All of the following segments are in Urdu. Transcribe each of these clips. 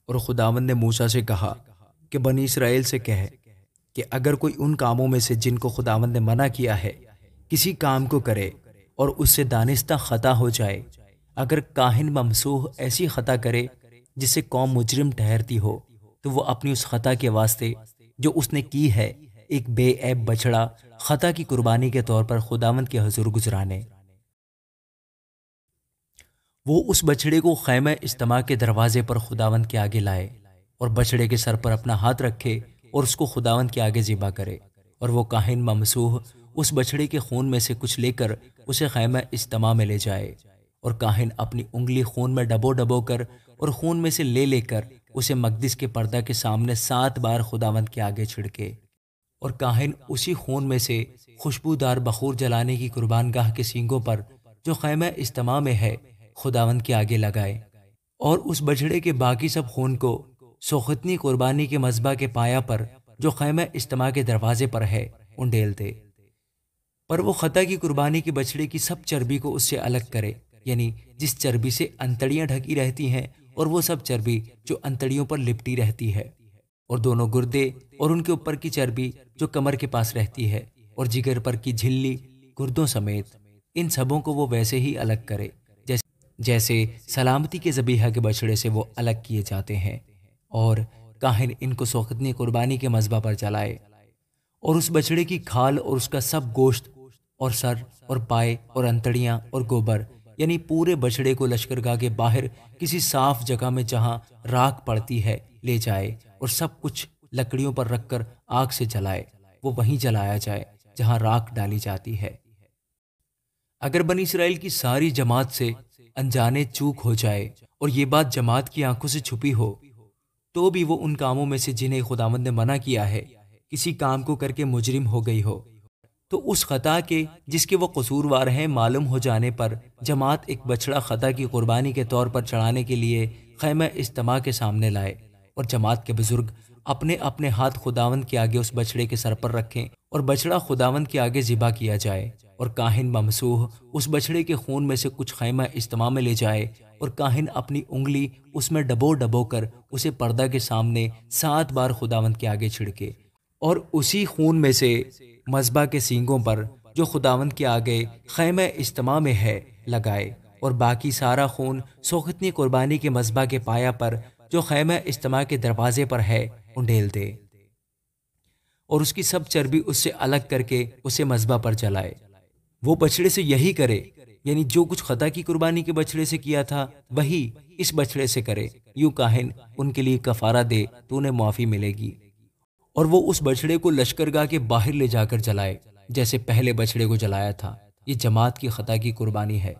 اور خداوند نے موسیٰ سے کہا کہ بنی اسرائیل سے کہے کہ اگر کوئی ان کاموں میں سے جن کو خداوند نے منع کیا ہے کسی کام کو کرے اور اس سے دانستہ خطا ہو جائے، اگر کاہن ممسوح ایسی خطا کرے جس سے قوم مجرم ٹھہرتی ہو، تو وہ اپنی اس خطا کے واسطے جو اس نے کی ہے ایک بے عیب بچڑا خطا کی قربانی کے طور پر خداوند کے حضور گزرانے۔ وہ اس بچڑے کو خیمہ اجتماع کے دروازے پر خداوند کے آگے لائے اور بچڑے کے سر پر اپنا ہاتھ رکھے اور اس کو خداوند کے آگے ذبح کرے، اور وہ کاہن ممسوح اس بچڑے کے خون میں سے کچھ لے کر اسے خیمہ اجتماع میں لے جائے، اور کاہن اپنی انگلی خون میں ڈبو ڈبو کر اور خون میں سے لے کر اسے مقدس کے پردہ کے سامنے 7 بار خداوند کے آگے چھڑکے، اور کاہن اسی خون میں سے خوشبودار بخور جلانے کی قربان گاہ کے سینگوں پر جو خیمہ اجتماع میں ہے خداوند کے آگے لگائے، اور اس بچڑے کے باقی سب خون کو سوختنی قربانی کے مذبح کے پایا پر جو خیمہ اجتماع کے دروازے پر ہے انڈیل دے۔ پر وہ خطا کی قربانی کے بچڑے کی سب چربی کو اس سے الگ کرے، یعنی جس چربی سے انتڑیاں ڈھکی رہتی ہیں اور وہ سب چربی جو انتڑیوں پر لپٹی رہتی ہے، اور دونوں گردے اور ان کے اوپر کی چربی جو کمر کے پاس رہتی ہے، اور جگر پر کی جھلی گردوں سمیت ان سبوں کو وہ ویسے ہی الگ کرے جیسے سلامتی کے ذبیحہ کے بچڑے سے وہ الگ کیے جاتے ہیں، اور کاہن ان کو سوختنی قربانی کے مذبح پر جلائے، اور اس بچڑے کی کھال اور اس کا سب گوشت اور سر اور پائے اور انتڑیاں اور گوبر، یعنی پورے بچڑے کو لشکرگاہ کے باہر کسی صاف جگہ میں جہاں راکھ پڑتی ہے لے جائے، اور سب کچھ لکڑیوں پر رکھ کر آگ سے جلائے، وہ وہیں جلایا جائے جہاں راکھ ڈالی جاتی ہے۔ اگر بنی اسرائیل کی ساری جماعت سے انجانے چوک ہو جائے اور یہ بات جماعت کی آنکھوں سے چھپی ہو، تو بھی وہ ان کاموں میں سے جنہیں خداوند نے منع کیا ہے کسی کام کو کر کے مجرم ہو گئی ہو، تو اس خطا کے جس کے وہ قصوروار ہیں معلوم ہو جانے پر جماعت ایک بچڑا خطا کی قربانی کے طور پر چڑھانے کے لیے خیمہ اجتماع کے سامنے لائے، اور جماعت کے بزرگ اپنے اپنے ہاتھ خداوند کے آگے اس بچڑے کے سر پر رکھیں اور بچڑا خداوند کے آگے ذبح کیا جائے، اور کاہن ممسوح اس بچڑے کے خون میں سے کچھ خیمہ اجتماع میں لے جائے، اور کاہن اپنی انگلی اس میں ڈبو ڈبو کر اسے پردہ کے سامنے 7 بار خداوند کے آگے چھڑکے، اور اسی خون میں سے مذبح کے سینگوں پر جو خداوند کے آگے خیمہ اجتماع میں ہے لگائے، اور باقی سارا خون سوختنی قربانی کے مذبح کے پایا پر جو خیمہ اجتماع کے دروازے پر ہے انڈیل دے، اور اس کی سب چربی اس سے الگ کر کے اسے مذبح پر جلائے۔ وہ بچڑے سے یہی کرے، یعنی جو کچھ خطا کی قربانی کے بچڑے سے کیا تھا وہی اس بچڑے سے کرے، یوں کاہن ان کے لیے کفارہ دے تو انہیں معافی ملے گی، اور وہ اس بچڑے کو لشکرگاہ کے باہر لے جا کر جلائے جیسے پہلے بچڑے کو جلایا تھا۔ یہ جماعت کی خطا کی قربانی ہے۔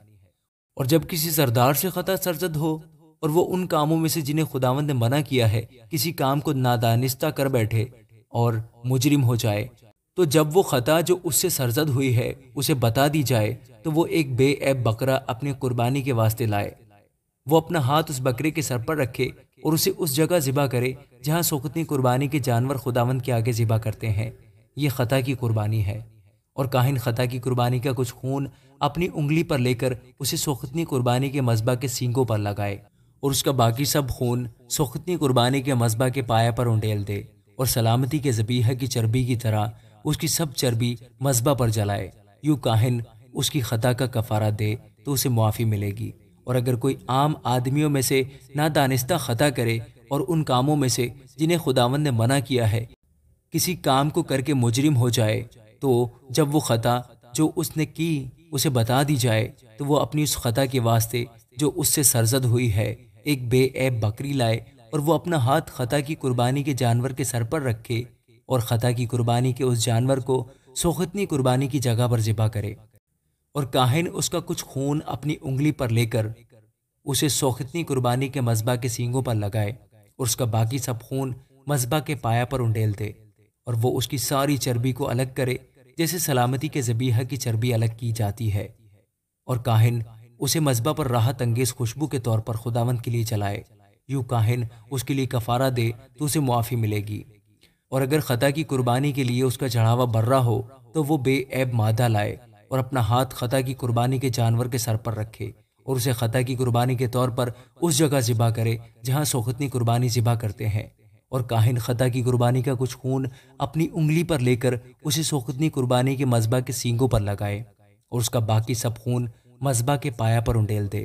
اور جب کسی سردار سے خطا سرزد ہو اور وہ ان کاموں میں سے جنہیں خداوند نے منع کیا ہے کسی کام کو نادانستہ کر بیٹھے اور مجرم ہو جائے، تو جب وہ خطا جو اس سے سرزد ہوئی ہے اسے بتا دی جائے تو وہ ایک بے عیب بکرا اپنی قربانی کے واسطے لائے، وہ اپنا ہاتھ اس بکرے کے سر پر رکھے اور اسے اس جگہ ذبح کرے جہاں سوختنی قربانی کے جانور خداوند کے آگے ذبح کرتے ہیں۔ یہ خطا کی قربانی ہے، اور کاہن خطا کی قربانی کا کچھ خون اپنی انگلی پر لے کر اسے سوختنی قربانی کے مذبح کے سینگوں پر لگائے، اور اس کا باقی سب خون سوختنی قربانی کے مذبح کے پایا پر انڈیل دے، اور سلامتی کے ذبیحہ کی چربی کی طرح اس کی سب چربی مذبح پر جلائے، یوں کاہن اس کی خطا کا کفارہ دے تو اسے معافی ملے گی۔ اور اگر کوئی عام آدمیوں میں سے نادانستہ خطا کرے اور ان کاموں میں سے جنہیں خداوند نے منع کیا ہے کسی کام کو کر کے مجرم ہو جائے، تو جب وہ خطا جو اس نے کی اسے بتا دی جائے تو وہ اپنی اس خطا کے واسطے جو اس سے سرزد ہوئی ہے ایک بے عیب بکری لائے، اور وہ اپنا ہاتھ خطا کی قربانی کے جانور کے سر پر رکھے اور خطا کی قربانی کے اس جانور کو سوختنی قربانی کی جگہ پر ذبح کرے، اور کاہن اس کا کچھ خون اپنی انگلی پر لے کر اسے سوختنی قربانی کے مذبح کے سینگوں پر لگائے، اور اس کا باقی سب خون مذبح کے پایا پر انڈیل دے، اور وہ اس کی ساری چربی کو الگ کرے جیسے سلامتی کے ذبیحہ کی چربی الگ کی جاتی ہے، اور کاہن اسے مذبح پر راحت انگیز خوشبو کے طور پر خداوند کے لیے جلائے، یوں کاہن اس کے لیے کفارہ دے تو اسے معافی ملے گی۔ اور اگر خطا کی قربانی کے لیے اس کا چڑھاوا برا ہو تو وہ بے عیب مادہ لائے اور اپنا ہاتھ خطا کی قربانی کے جانور کے سر پر رکھے اور اسے خطا کی قربانی کے طور پر اس جگہ ذبح کرے جہاں سوختنی قربانی ذبح کرتے ہیں، اور کاہن خطا کی قربانی کا کچھ خون اپنی انگلی پر لے کر اسے سوختنی قربانی کے مذبح کے سینگوں پر لگائے، اور اس کا باقی سب خون مذبح کے پایا پر انڈیل دے،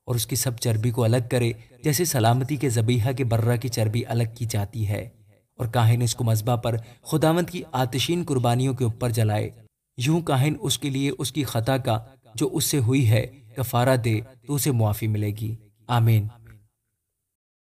اور اس کی سب چربی کو الگ کرے جیسے سلامتی کے ذبیحہ کے برہ کی چربی الگ کی جاتی ہے، اور کاہن اس کو مذبح پر خداوند کی آتشین قربانیوں کے اوپر جلائے۔ یوں کاہن اس کے لیے اس کی خطا کا جو اس سے ہوئی ہے کفارہ دے تو اسے معافی ملے گی۔ آمین۔